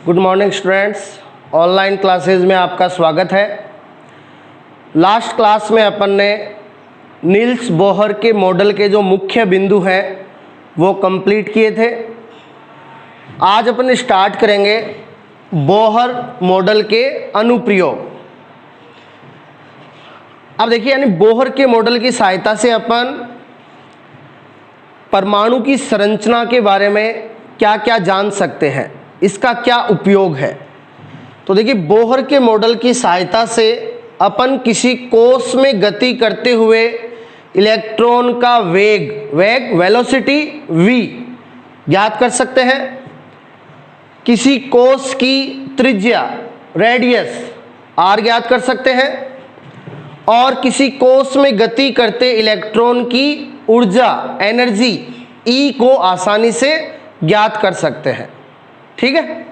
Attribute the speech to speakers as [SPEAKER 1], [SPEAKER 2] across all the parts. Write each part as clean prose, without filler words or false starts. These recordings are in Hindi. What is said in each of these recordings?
[SPEAKER 1] Good morning students, online classes में आपका स्वागत है। लास्ट क्लास में अपन ने नील्स बोहर के मॉडल के जो मुख्य बिंदु हैं वो कंप्लीट किए थे। आज अपन स्टार्ट करेंगे बोहर मॉडल के अनुप्रयोग। अब देखिए, यानी बोहर के मॉडल की सहायता से अपन परमाणु की संरचना के बारे में क्या क्या जान सकते हैं, इसका क्या उपयोग है। तो देखिए, बोहर के मॉडल की सहायता से अपन किसी कोश में गति करते हुए इलेक्ट्रॉन का वेग वेलोसिटी v ज्ञात कर सकते हैं। किसी कोश की त्रिज्या रेडियस r ज्ञात कर सकते हैं और किसी कोश में गति करते इलेक्ट्रॉन की ऊर्जा एनर्जी E को आसानी से ज्ञात कर सकते हैं। ठीक है।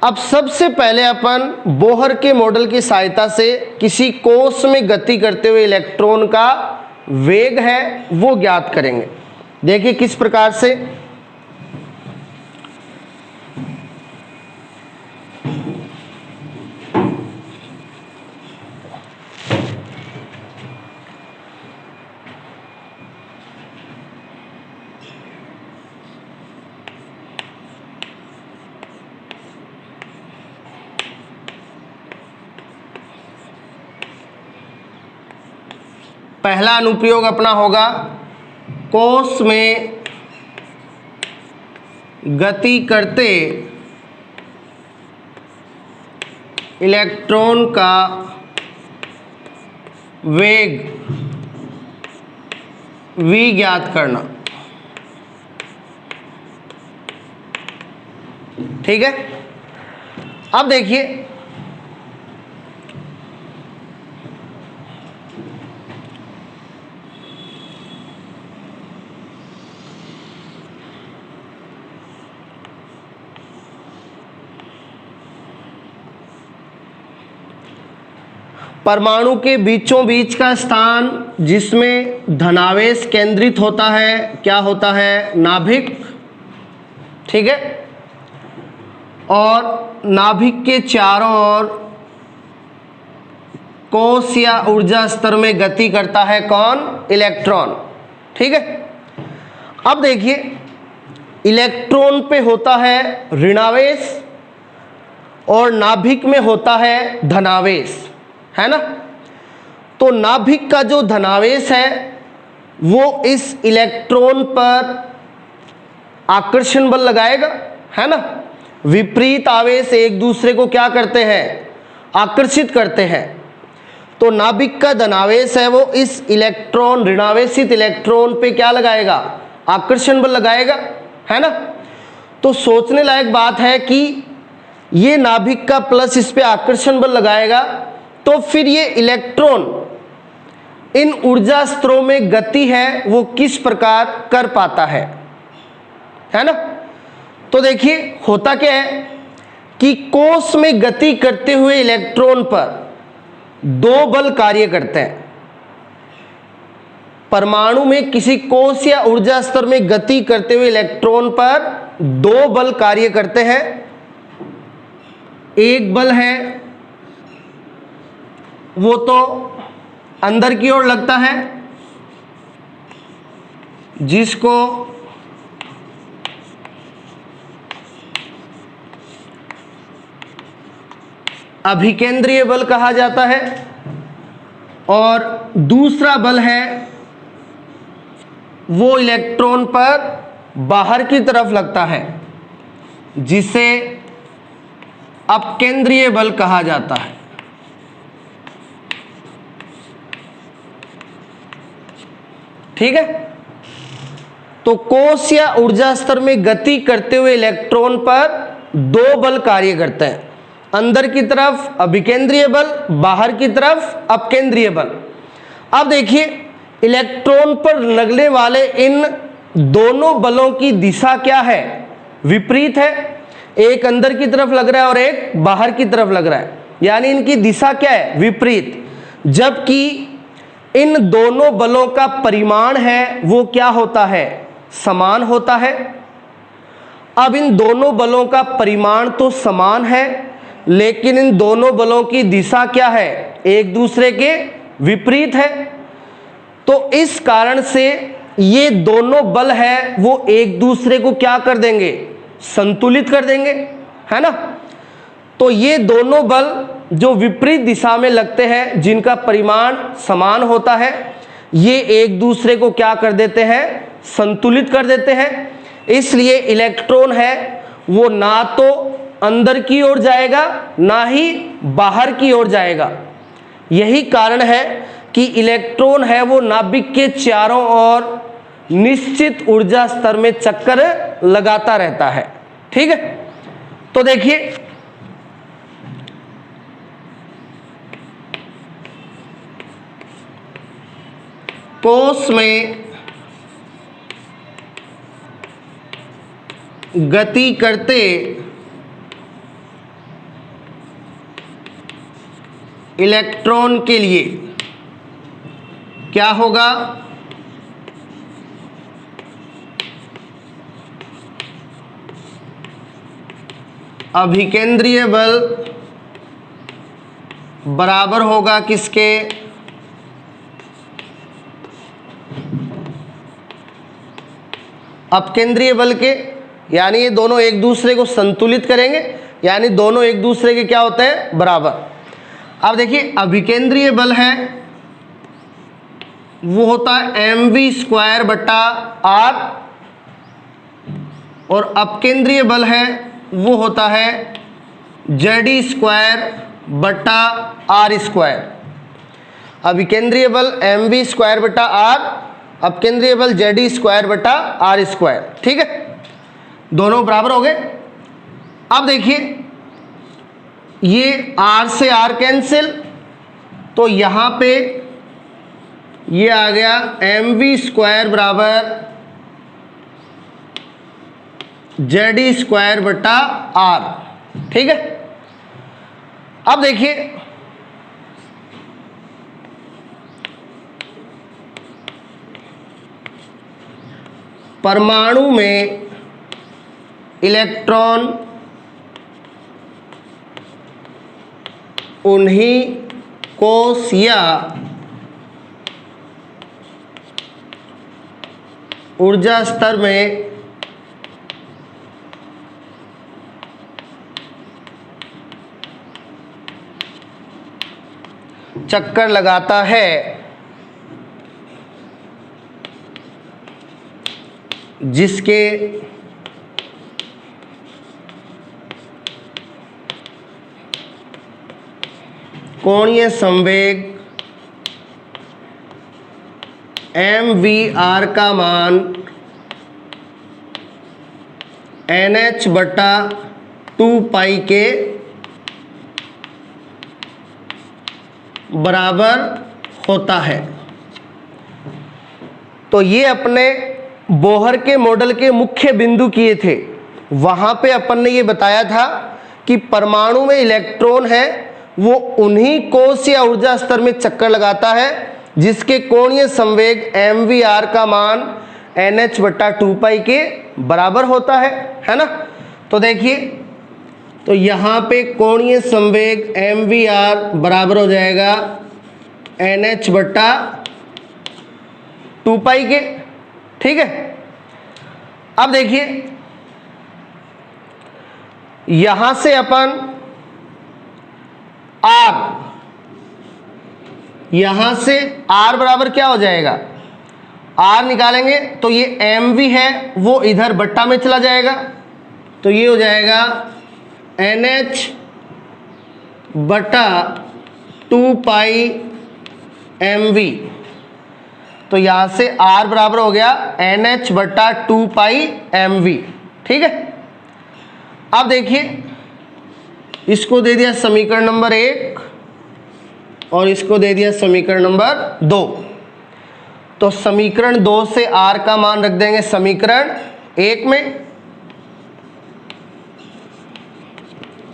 [SPEAKER 1] अब सबसे पहले अपन बोहर के मॉडल की सहायता से किसी कोश में गति करते हुए इलेक्ट्रॉन का वेग है वो ज्ञात करेंगे। देखिए किस प्रकार से। पहला अनुप्रयोग अपना होगा कोश में गति करते इलेक्ट्रॉन का वेग v ज्ञात करना। ठीक है। अब देखिए, परमाणु के बीचों बीच का स्थान जिसमें धनावेश केंद्रित होता है क्या होता है? नाभिक। ठीक है। और नाभिक के चारों ओर कोश या ऊर्जा स्तर में गति करता है कौन? इलेक्ट्रॉन। ठीक है। अब देखिए, इलेक्ट्रॉन पे होता है ऋणावेश और नाभिक में होता है धनावेश, है ना। तो नाभिक का जो धनावेश है वो इस इलेक्ट्रॉन पर आकर्षण बल लगाएगा, है ना। विपरीत आवेश एक दूसरे को क्या करते हैं? आकर्षित करते हैं। तो नाभिक का धनावेश है वो इस इलेक्ट्रॉन ऋणावेशित इलेक्ट्रॉन पे क्या लगाएगा? आकर्षण बल लगाएगा, है ना। तो सोचने लायक बात है कि ये नाभिक का प्लस इस पे आकर्षण बल लगाएगा तो फिर ये इलेक्ट्रॉन इन ऊर्जा स्तरों में गति है वो किस प्रकार कर पाता है ना। तो देखिए होता क्या है कि कोश में गति करते हुए इलेक्ट्रॉन पर दो बल कार्य करते हैं। परमाणु में किसी कोश या ऊर्जा स्तर में गति करते हुए इलेक्ट्रॉन पर दो बल कार्य करते हैं। एक बल है वो तो अंदर की ओर लगता है जिसको अभिकेंद्रीय बल कहा जाता है और दूसरा बल है वो इलेक्ट्रॉन पर बाहर की तरफ लगता है जिसे अपकेंद्रीय बल कहा जाता है। ठीक है। तो कोश या ऊर्जा स्तर में गति करते हुए इलेक्ट्रॉन पर दो बल कार्य करते हैं। अंदर की तरफ अभिकेंद्रीय बल, बाहर की तरफ अपकेंद्रीय बल। अब देखिए, इलेक्ट्रॉन पर लगने वाले इन दोनों बलों की दिशा क्या है? विपरीत है। एक अंदर की तरफ लग रहा है और एक बाहर की तरफ लग रहा है, यानी इनकी दिशा क्या है? विपरीत। जबकि इन दोनों बलों का परिमाण है वो क्या होता है? समान होता है। अब इन दोनों बलों का परिमाण तो समान है, लेकिन इन दोनों बलों की दिशा क्या है, एक दूसरे के विपरीत है। तो इस कारण से ये दोनों बल है वो एक दूसरे को क्या कर देंगे, संतुलित कर देंगे, है ना। तो ये दोनों बल जो विपरीत दिशा में लगते हैं, जिनका परिमाण समान होता है, ये एक दूसरे को क्या कर देते हैं, संतुलित कर देते हैं। इसलिए इलेक्ट्रॉन है वो ना तो अंदर की ओर जाएगा ना ही बाहर की ओर जाएगा। यही कारण है कि इलेक्ट्रॉन है वो नाभिक के चारों ओर निश्चित ऊर्जा स्तर में चक्कर लगाता रहता है। ठीक है, तो देखिए कोश में गति करते इलेक्ट्रॉन के लिए क्या होगा, अभिकेंद्रीय बल बराबर होगा किसके, अपकेंद्रीय बल के। यानी ये दोनों एक दूसरे को संतुलित करेंगे, यानी दोनों एक दूसरे के क्या होते हैं, बराबर। अब देखिए अभिकेंद्रीय बल है वो होता है mv² बटा r, और अपकेंद्रीय बल है वो होता है Ze² बटा r²। अभिकेंद्रीय बल mv² बटा r, अपकेंद्रीय बल Ze² बटा r²। ठीक है, दोनों बराबर हो गए। अब देखिए ये r से r कैंसिल, तो यहाँ पे ये आ गया mv² बराबर Ze² बटा r। ठीक है, अब देखिए परमाणु में इलेक्ट्रॉन उन्हीं कोश या ऊर्जा स्तर में चक्कर लगाता है जिसके कोणीय संवेग mvr का मान nh बटा 2 पाई के बराबर होता है। तो ये अपने बोहर के मॉडल के मुख्य बिंदु किए थे। वहां पे अपन ने ये बताया था कि परमाणु में इलेक्ट्रॉन है वो उन्हीं कोश या ऊर्जा स्तर में चक्कर लगाता है जिसके कोणीय संवेग mvr का मान nh बटा 2 पाई के बराबर होता है ना। तो देखिए तो यहाँ पे कोणीय संवेग mvr बराबर हो जाएगा nh बटा 2 पाई के। ठीक है, अब देखिए यहां से अपन r, यहां से r बराबर क्या हो जाएगा, r निकालेंगे तो ये mv है वो इधर बट्टा में चला जाएगा, तो ये हो जाएगा nh बटा 2 पाई mv। तो यहां से r बराबर हो गया nh बटा 2 पाई mv। ठीक है, अब देखिए इसको दे दिया समीकरण नंबर 1 और इसको दे दिया समीकरण नंबर 2। तो समीकरण 2 से r का मान रख देंगे समीकरण 1 में,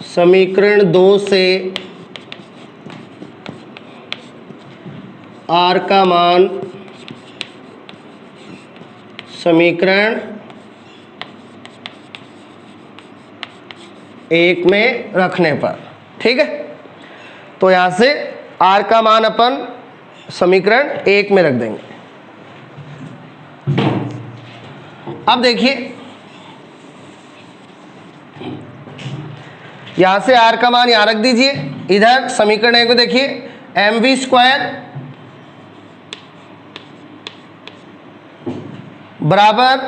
[SPEAKER 1] समीकरण 2 से r का मान 1 में रखने पर। ठीक है, तो यहां से r का मान अपन समीकरण 1 में रख देंगे। अब देखिए यहां से r का मान यहां रख दीजिए, इधर समीकरण 1 को देखिए, mv स्क्वायर बराबर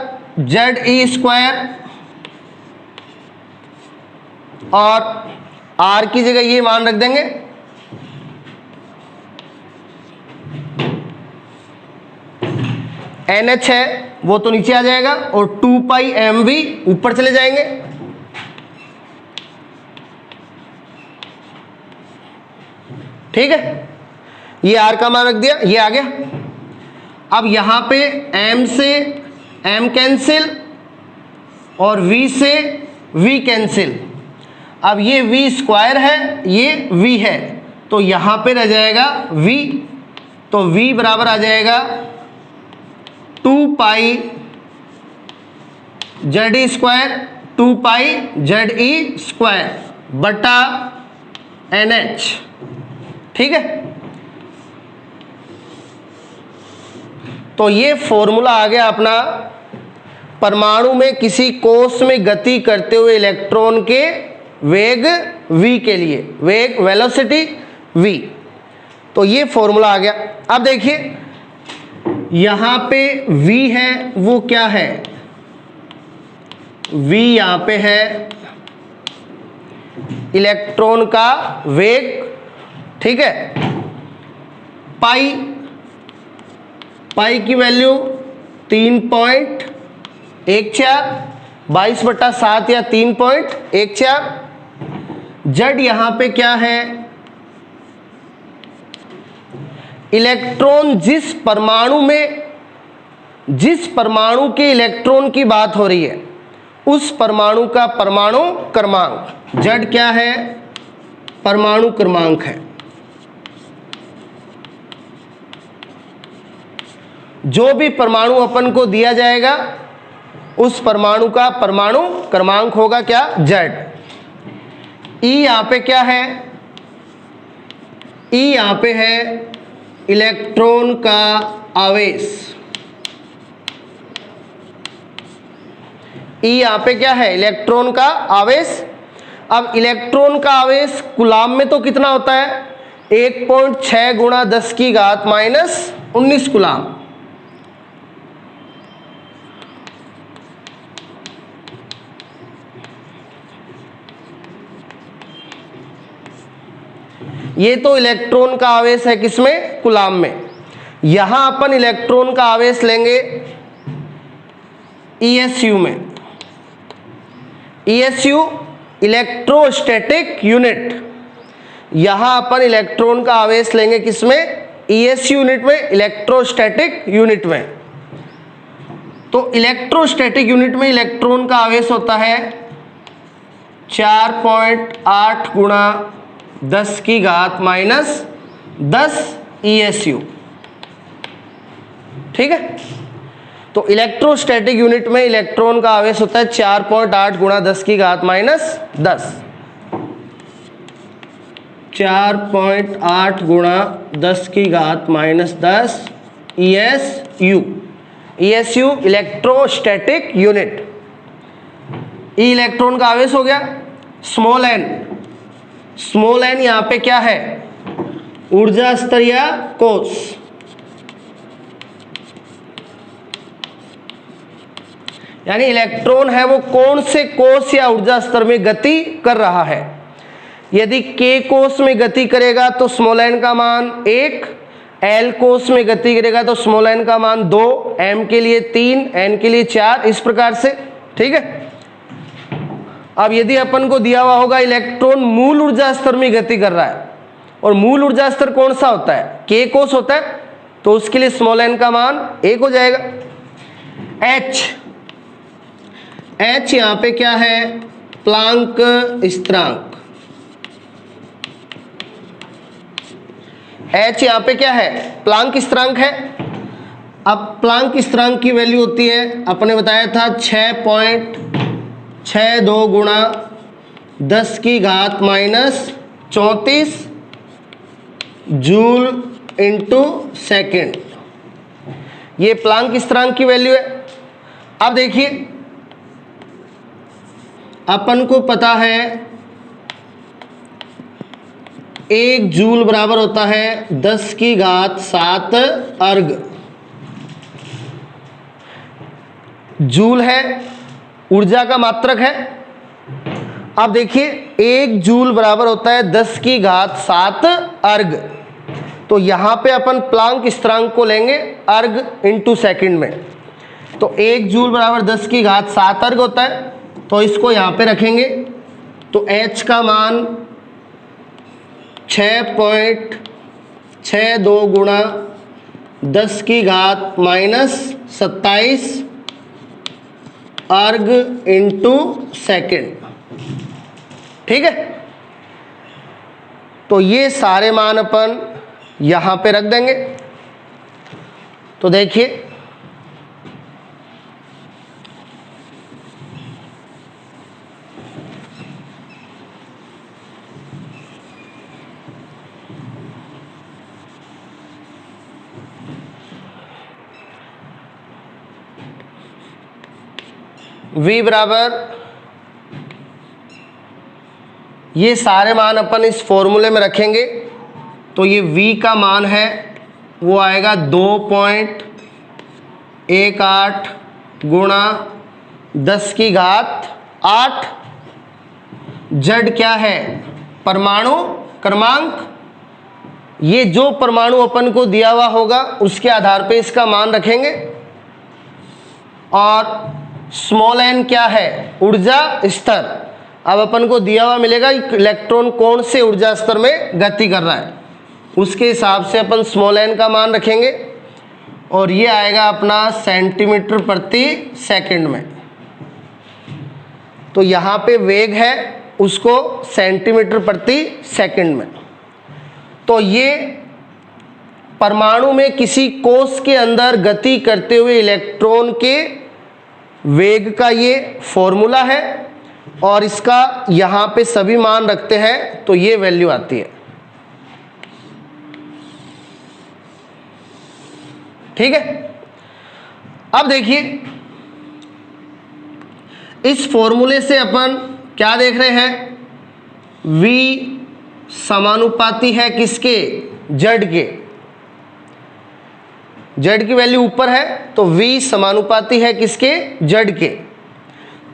[SPEAKER 1] ZE स्क्वायर, और r की जगह ये मान रख देंगे NH है वो तो नीचे आ जाएगा, और 2 पाई mv ऊपर चले जाएंगे। ठीक है, ये r का मान रख दिया, ये आ गया। अब यहां पे m से m कैंसिल और v से v कैंसिल। अब ये v स्क्वायर है, ये v है, तो यहां पे रह जाएगा v, तो v बराबर आ जाएगा 2 पाई ZE स्क्वायर, 2 पाई ZE स्क्वायर बटा NH। ठीक है, तो ये फॉर्मूला आ गया अपना परमाणु में किसी कोश में गति करते हुए इलेक्ट्रॉन के वेग v के लिए, वेग वेलोसिटी v। तो ये फॉर्मूला आ गया। अब देखिए यहां पे v है, वो क्या है, v यहां पे है इलेक्ट्रॉन का वेग। ठीक है, पाई की वैल्यू 3.14, 22/7 या 3.14। जेड यहां पे क्या है, इलेक्ट्रॉन जिस परमाणु के इलेक्ट्रॉन की बात हो रही है उस परमाणु का परमाणु क्रमांक। जेड क्या है, परमाणु क्रमांक है। जो भी परमाणु अपन को दिया जाएगा उस परमाणु का परमाणु क्रमांक होगा क्या, जेड। ई यहां पे क्या है, ई यहां पे है इलेक्ट्रॉन का आवेश। ई यहां पे क्या है, इलेक्ट्रॉन का आवेश। अब इलेक्ट्रॉन का आवेश कूलाम में तो कितना होता है, 1.6 गुणा 10 की घात -19 कूलाम। ये तो इलेक्ट्रॉन का आवेश है किसमें, कूलाम में। यहां अपन इलेक्ट्रॉन का आवेश लेंगे ESU में। ESU electrostatic unit. यहां अपन इलेक्ट्रॉन का आवेश लेंगे किसमें, ESU यूनिट में, इलेक्ट्रोस्टैटिक यूनिट में। तो इलेक्ट्रोस्टैटिक यूनिट में इलेक्ट्रॉन का आवेश होता है 4.8 गुणा 10 की घात -10 ESU। ठीक है, तो इलेक्ट्रोस्टैटिक यूनिट में इलेक्ट्रॉन का आवेश होता है 4.8 गुणा 10 की घात -10। 4.8 गुणा 10 की घात -10 ESU। ESU electrostatic unit. E electron का आवेश हो गया। स्मॉल n यहां पे क्या है, ऊर्जा स्तर या कोश। यानी इलेक्ट्रॉन है वो कौन से कोश या ऊर्जा स्तर में गति कर रहा है। यदि k कोश में गति करेगा तो स्मॉल n का मान 1, l कोश में गति करेगा तो स्मॉल n का मान 2, m के लिए 3, n के लिए 4, इस प्रकार से। ठीक है, अब यदि अपन को दिया हुआ होगा इलेक्ट्रॉन मूल ऊर्जा स्तर में गति कर रहा है, और मूल ऊर्जा स्तर कौन सा होता है, k कोश होता है, तो उसके लिए स्मॉल n का मान 1 हो जाएगा। h यहां पे क्या है, प्लांक स्थिरांक। h यहां पे क्या है, प्लांक स्थिरांक है। अब प्लांक स्थिरांक की वैल्यू होती है, अपने बताया था 6.62 गुणा 10 की घात -34 जूल इंटू सेकेंड। ये प्लांक स्थिरांक की वैल्यू है। अब देखिए अपन को पता है 1 जूल बराबर होता है 10 की घात 7 अर्ग। जूल है, ऊर्जा का मात्रक है। अब देखिए 1 जूल बराबर होता है 10 की घात 7 अर्ग। तो यहां पे अपन प्लांक स्थिरांक को लेंगे अर्ग इंटू सेकेंड में। तो 1 जूल बराबर 10 की घात 7 अर्ग होता है, तो इसको यहां पे रखेंगे। तो h का मान 6.62 गुणा 10 की घात -27 अर्ग इंटू सेकेंड। ठीक है, तो ये सारे मान अपन यहां पे रख देंगे। तो देखिए V बराबर, ये सारे मान अपन इस फॉर्मूले में रखेंगे। तो ये V का मान है वो आएगा 2.18 गुणा 10 की घात 8। Z क्या है? परमाणु क्रमांक। ये जो परमाणु अपन को दिया हुआ होगा उसके आधार पे इसका मान रखेंगे। और स्मॉल n क्या है? ऊर्जा स्तर। अब अपन को दिया हुआ मिलेगा इलेक्ट्रॉन कौन से ऊर्जा स्तर में गति कर रहा है, उसके हिसाब से अपन स्मॉल n का मान रखेंगे। और ये आएगा अपना सेंटीमीटर प्रति सेकंड में। तो यहाँ पे वेग है उसको सेंटीमीटर प्रति सेकंड में। तो ये परमाणु में किसी कोश के अंदर गति करते हुए इलेक्ट्रॉन के वेग का ये फॉर्मूला है। और इसका यहाँ पे सभी मान रखते हैं तो ये वैल्यू आती है। ठीक है, अब देखिए इस फॉर्मूले से अपन क्या देख रहे हैं? V समानुपाती है किसके? Z के। Z की वैल्यू ऊपर है तो V समानुपाती है किसके? Z के।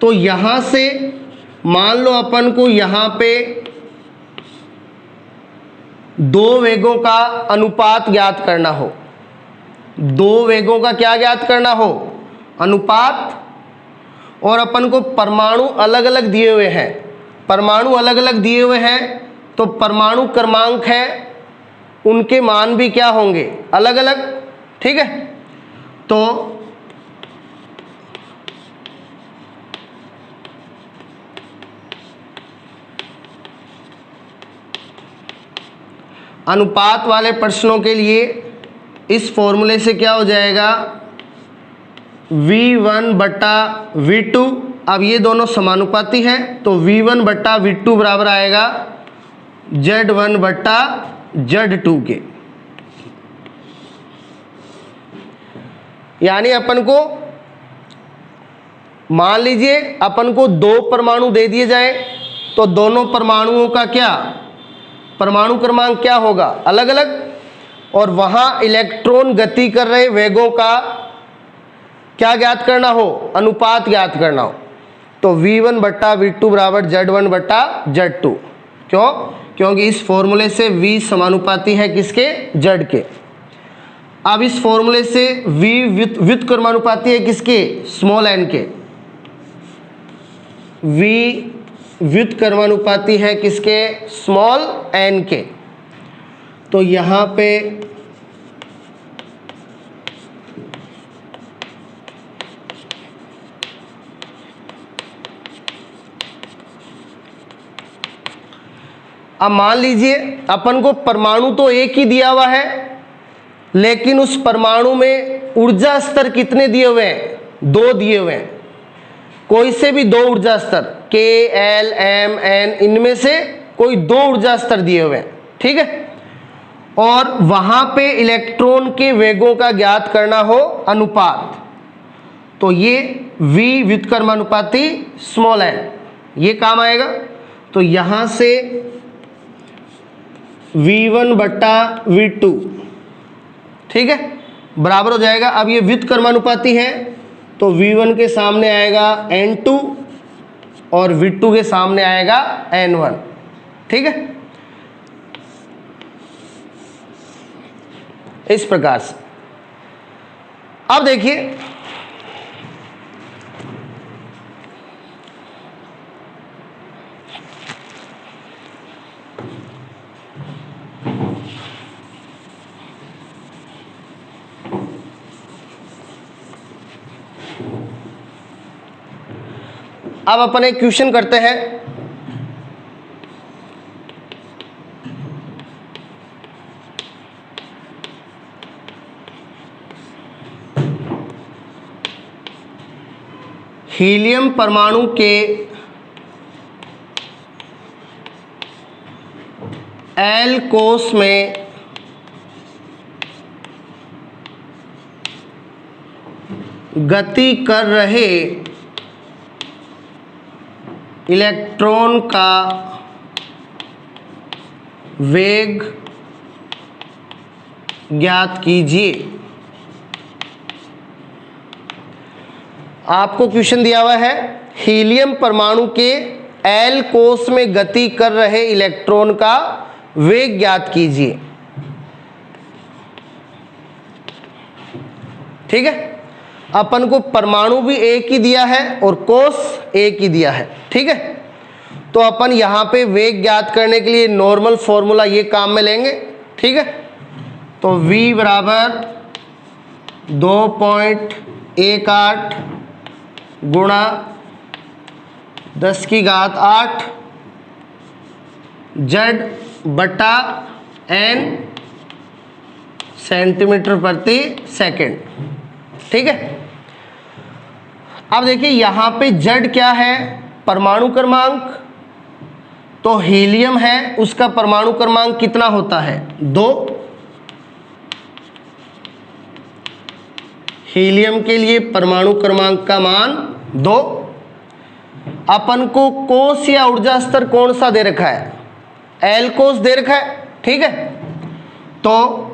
[SPEAKER 1] तो यहां से मान लो अपन को यहां पे दो वेगों का अनुपात ज्ञात करना हो। दो वेगों का क्या ज्ञात करना हो? अनुपात। और अपन को परमाणु अलग अलग दिए हुए हैं। परमाणु अलग अलग दिए हुए हैं तो परमाणु क्रमांक है उनके मान भी क्या होंगे? अलग अलग। ठीक है, तो अनुपात वाले प्रश्नों के लिए इस फॉर्मूले से क्या हो जाएगा? V1 बटा V2। अब ये दोनों समानुपाती हैं तो V1 बटा V2 बराबर आएगा Z1 बटा Z2 के। यानी अपन को मान लीजिए अपन को दो परमाणु दे दिए जाए तो दोनों परमाणुओं का क्या परमाणु क्रमांक क्या होगा? अलग अलग। और वहां इलेक्ट्रॉन गति कर रहे वेगों का क्या ज्ञात करना हो? अनुपात ज्ञात करना हो। तो V1 बट्टा V2 बराबर Z1 बट्टा Z2। क्यों? क्योंकि इस फॉर्मूले से V समानुपाती है किसके? Z के। अब इस फॉर्मूले से V व्युत्क्रमानुपाती है किसके? स्मॉल n के। V व्युत्क्रमानुपाती है किसके? स्मॉल n के। तो यहां पे अब मान लीजिए अपन को परमाणु तो एक ही दिया हुआ है लेकिन उस परमाणु में ऊर्जा स्तर कितने दिए हुए हैं? दो दिए हुए हैं। कोई से भी दो ऊर्जा स्तर। K, L, M, N, इनमें से कोई 2 ऊर्जा स्तर दिए हुए हैं, ठीक है, और वहां पे इलेक्ट्रॉन के वेगों का ज्ञात करना हो अनुपात, तो ये V व्युत्क्रमानुपाती स्मॉल n ये काम आएगा। तो यहां से V1 बट्टा V2, ठीक है, बराबर हो जाएगा। अब ये व्युत्क्रमानुपाती है तो V1 के सामने आएगा N2 और V2 के सामने आएगा N1, ठीक है, इस प्रकार से। अब देखिए अब अपन एक क्वेश्चन करते हैं। हीलियम परमाणु के L कोष में गति कर रहे इलेक्ट्रॉन का वेग ज्ञात कीजिए। आपको क्वेश्चन दिया हुआ है हीलियम परमाणु के L कोष में गति कर रहे इलेक्ट्रॉन का वेग ज्ञात कीजिए, ठीक है। अपन को परमाणु भी एक ही दिया है और कोष एक ही दिया है, ठीक है। तो अपन यहाँ पे वेग ज्ञात करने के लिए नॉर्मल फॉर्मूला ये काम में लेंगे, ठीक है। तो V बराबर 2.18 गुणा 10 की घात 8 Z बटा N सेंटीमीटर प्रति सेकंड, ठीक है। अब देखिए यहां पे Z क्या है, परमाणु क्रमांक, तो हीलियम है उसका परमाणु क्रमांक कितना होता है 2। हीलियम के लिए परमाणु क्रमांक का मान 2। अपन को कोष या ऊर्जा स्तर कौन सा दे रखा है, L कोष दे रखा है, ठीक है। तो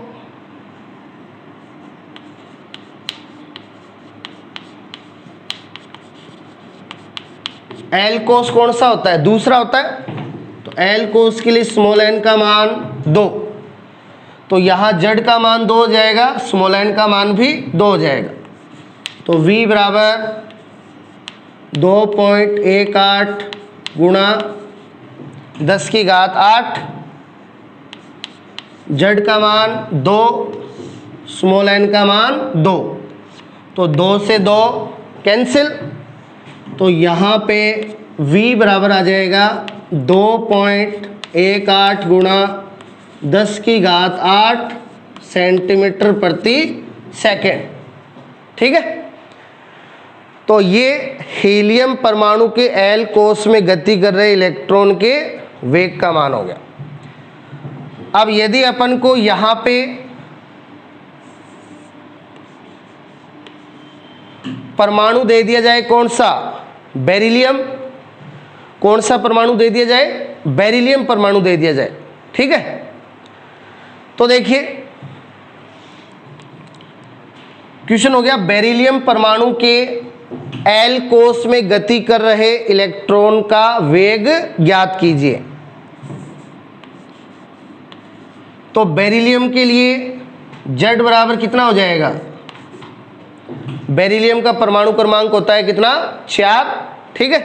[SPEAKER 1] L कोष कौन सा होता है, दूसरा होता है। तो L कोष के लिए स्मॉल n का मान 2, तो यहाँ Z का मान 2 हो जाएगा, स्मॉल n का मान भी 2 हो जाएगा। तो V बराबर 2.18 गुणा 10 की घात 8, Z का मान 2, स्मॉल n का मान 2, तो 2 से 2 कैंसिल, तो यहाँ पे V बराबर आ जाएगा 2.18 गुणा 10 की घात 8 सेंटीमीटर प्रति सेकंड, ठीक है। तो ये हीलियम परमाणु के L कोष में गति कर रहे इलेक्ट्रॉन के वेग का मान हो गया। अब यदि अपन को यहाँ पे परमाणु दे दिया जाए कौन सा, बेरिलियम, कौन सा परमाणु दे दिया जाए, बेरिलियम परमाणु दे दिया जाए, ठीक है। तो देखिए क्वेश्चन हो गया बेरिलियम परमाणु के L कोष में गति कर रहे इलेक्ट्रॉन का वेग ज्ञात कीजिए। तो बेरिलियम के लिए Z बराबर कितना हो जाएगा, बेरिलियम का परमाणु क्रमांक होता है कितना, 4, ठीक है।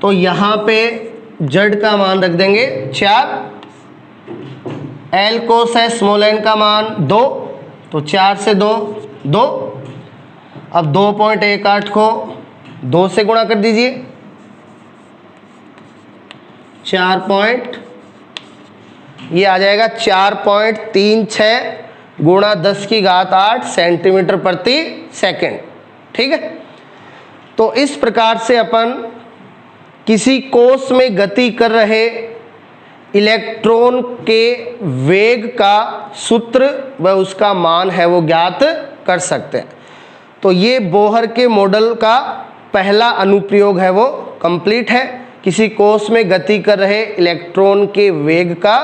[SPEAKER 1] तो यहाँ पे Z का मान रख देंगे 4, L कोष है स्मॉल n का मान 2, तो 4 से 2 2, अब 2.18 को 2 से गुणा कर दीजिए, 4 ये आ जाएगा 4.36 गुणा 10 की घात 8 सेंटीमीटर प्रति सेकंड, ठीक है। तो इस प्रकार से अपन किसी कोष में गति कर रहे इलेक्ट्रॉन के वेग का सूत्र व उसका मान है वो ज्ञात कर सकते हैं। तो ये बोहर के मॉडल का पहला अनुप्रयोग है वो कंप्लीट है। किसी कोष में गति कर रहे इलेक्ट्रॉन के वेग का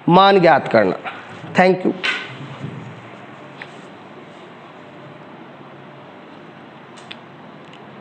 [SPEAKER 1] मान ज्ञात करना। Thank you.